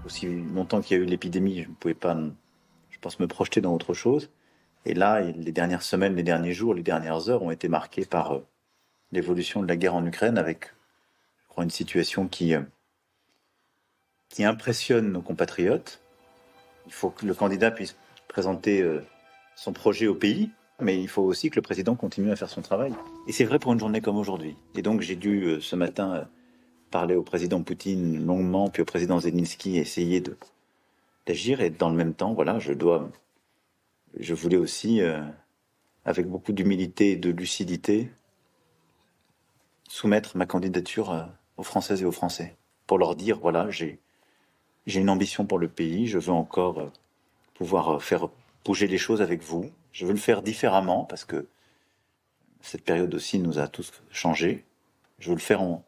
Aussi longtemps qu'il y a eu l'épidémie, je ne pouvais pas, je pense, me projeter dans autre chose. Et là, les dernières semaines, les derniers jours, les dernières heures ont été marquées par l'évolution de la guerre en Ukraine, avec, je crois, une situation qui impressionne nos compatriotes. Il faut que le candidat puisse présenter son projet au pays, mais il faut aussi que le président continue à faire son travail. Et c'est vrai pour une journée comme aujourd'hui. Et donc j'ai dû ce matin parler au président Poutine longuement, puis au président Zelensky, essayer d'agir. Et dans le même temps, voilà, je voulais aussi, avec beaucoup d'humilité et de lucidité, soumettre ma candidature aux Françaises et aux Français, pour leur dire, voilà, j'ai une ambition pour le pays, je veux encore pouvoir faire bouger les choses avec vous. Je veux le faire différemment, parce que cette période aussi nous a tous changés. Je veux le faire en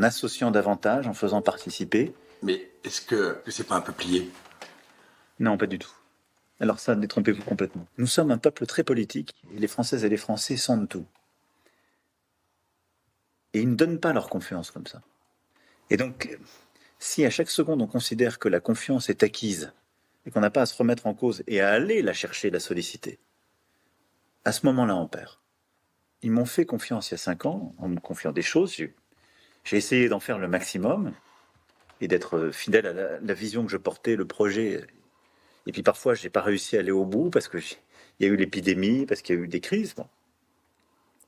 associant davantage, en faisant participer. Mais est-ce que c'est pas un peu plié? Non, pas du tout. Alors ça, détrompez-vous complètement. Nous sommes un peuple très politique, et les Françaises et les Français sentent tout. Et ils ne donnent pas leur confiance comme ça. Et donc, si à chaque seconde on considère que la confiance est acquise, et qu'on n'a pas à se remettre en cause et à aller la chercher, la solliciter, à ce moment-là, on perd. Ils m'ont fait confiance il y a 5 ans, en me confiant des choses. J'ai essayé d'en faire le maximum et d'être fidèle à la vision que je portais, le projet. Et puis parfois, je n'ai pas réussi à aller au bout parce qu'il y a eu l'épidémie, parce qu'il y a eu des crises. Bon.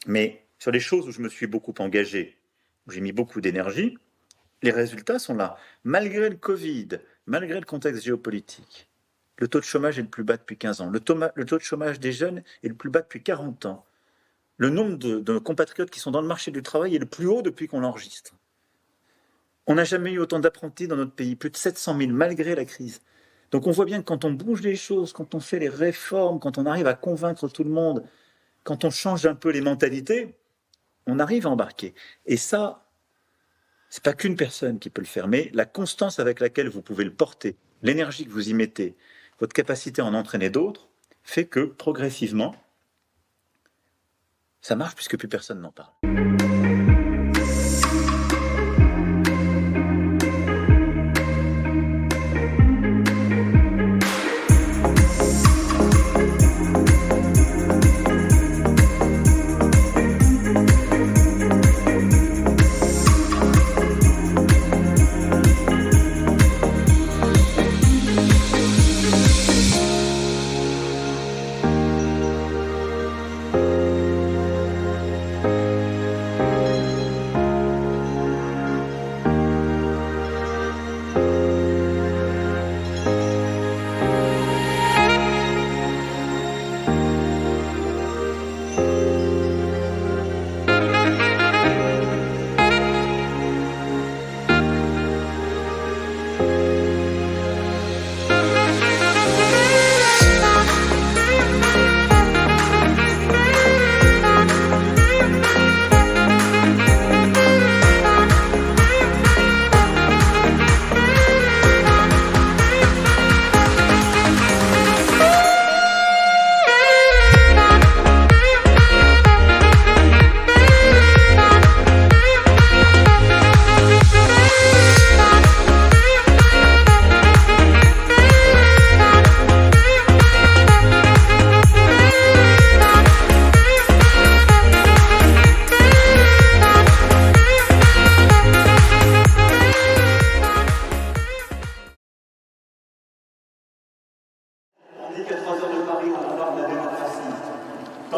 Mais sur les choses où je me suis beaucoup engagé, où j'ai mis beaucoup d'énergie, les résultats sont là. Malgré le Covid, malgré le contexte géopolitique, le taux de chômage est le plus bas depuis 15 ans. Le taux de chômage des jeunes est le plus bas depuis 40 ans. Le nombre de compatriotes qui sont dans le marché du travail est le plus haut depuis qu'on l'enregistre. On n'a jamais eu autant d'apprentis dans notre pays, plus de 700 000, malgré la crise. Donc on voit bien que quand on bouge les choses, quand on fait les réformes, quand on arrive à convaincre tout le monde, quand on change un peu les mentalités, on arrive à embarquer. Et ça, c'est pas qu'une personne qui peut le faire, mais la constance avec laquelle vous pouvez le porter, l'énergie que vous y mettez, votre capacité à en entraîner d'autres, fait que progressivement, ça marche puisque plus personne n'en parle.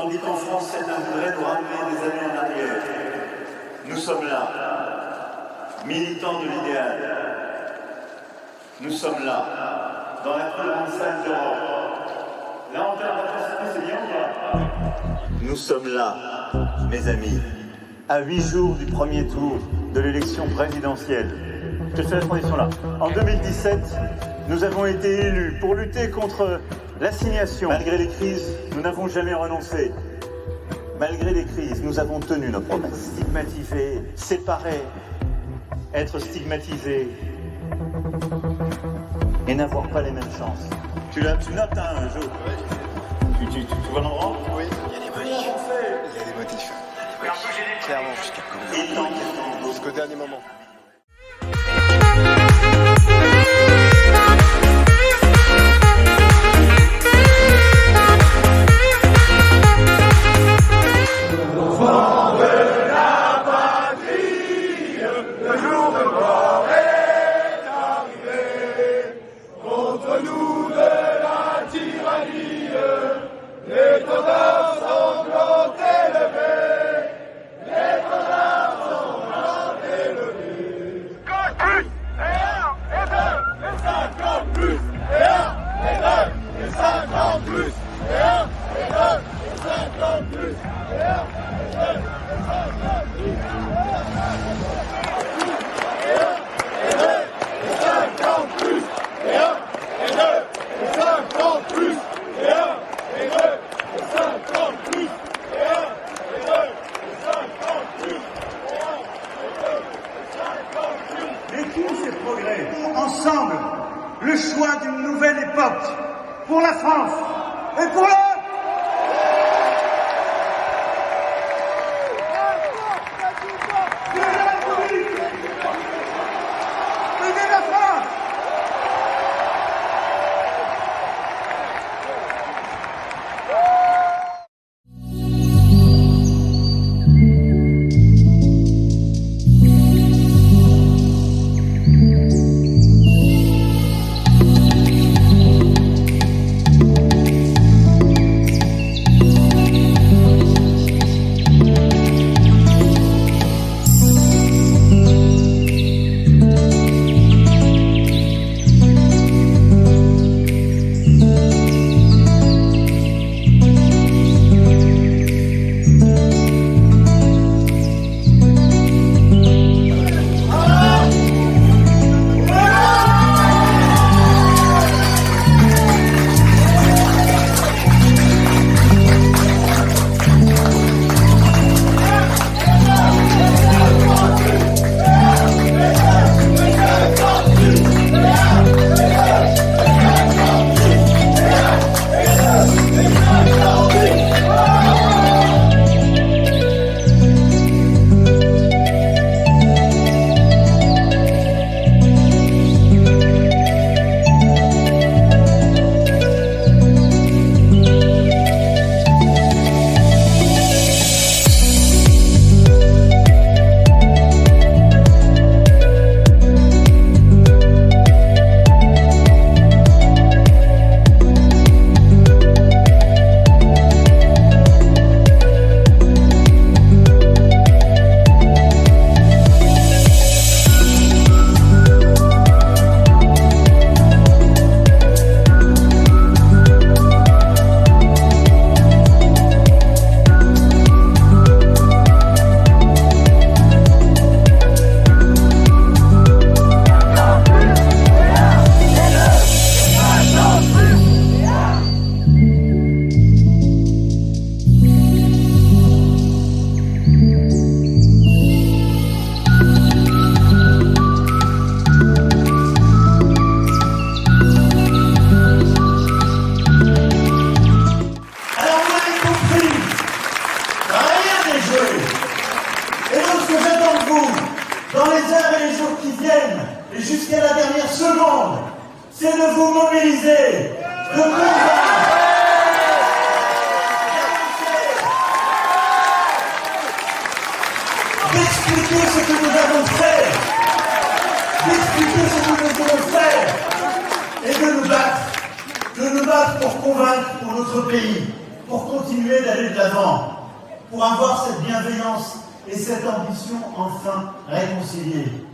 tandis qu'en France, certains voudraient nous ramener des années en arrière. Nous sommes là, militants de l'idéal. Nous sommes là, dans la plus grande salle d'Europe. Là, en termes d'intensité, c'est bien ou pas? Nous sommes là, mes amis, à 8 jours du premier tour de l'élection présidentielle. Je fais la transition là. En 2017, nous avons été élus pour lutter contre l'assignation. Malgré les crises, nous n'avons jamais renoncé. Malgré les crises, nous avons tenu nos promesses. Stigmatisés, séparés, être stigmatisés et n'avoir pas les mêmes chances. Tu notes un jour. Tu vois l'endroit? Oui, il y a des motifs. Il y a des motifs. Clairement, jusqu'au dernier moment. Ensemble, le choix d'une nouvelle époque pour la France et pour la... dans les heures et les jours qui viennent, et jusqu'à la dernière seconde, c'est de vous mobiliser, de convaincre, d'expliquer ce que nous avons fait, d'expliquer ce que nous voulons faire, et de nous battre pour convaincre pour notre pays. pour continuer d'aller de l'avant, pour avoir cette bienveillance et cette ambition enfin réconciliée.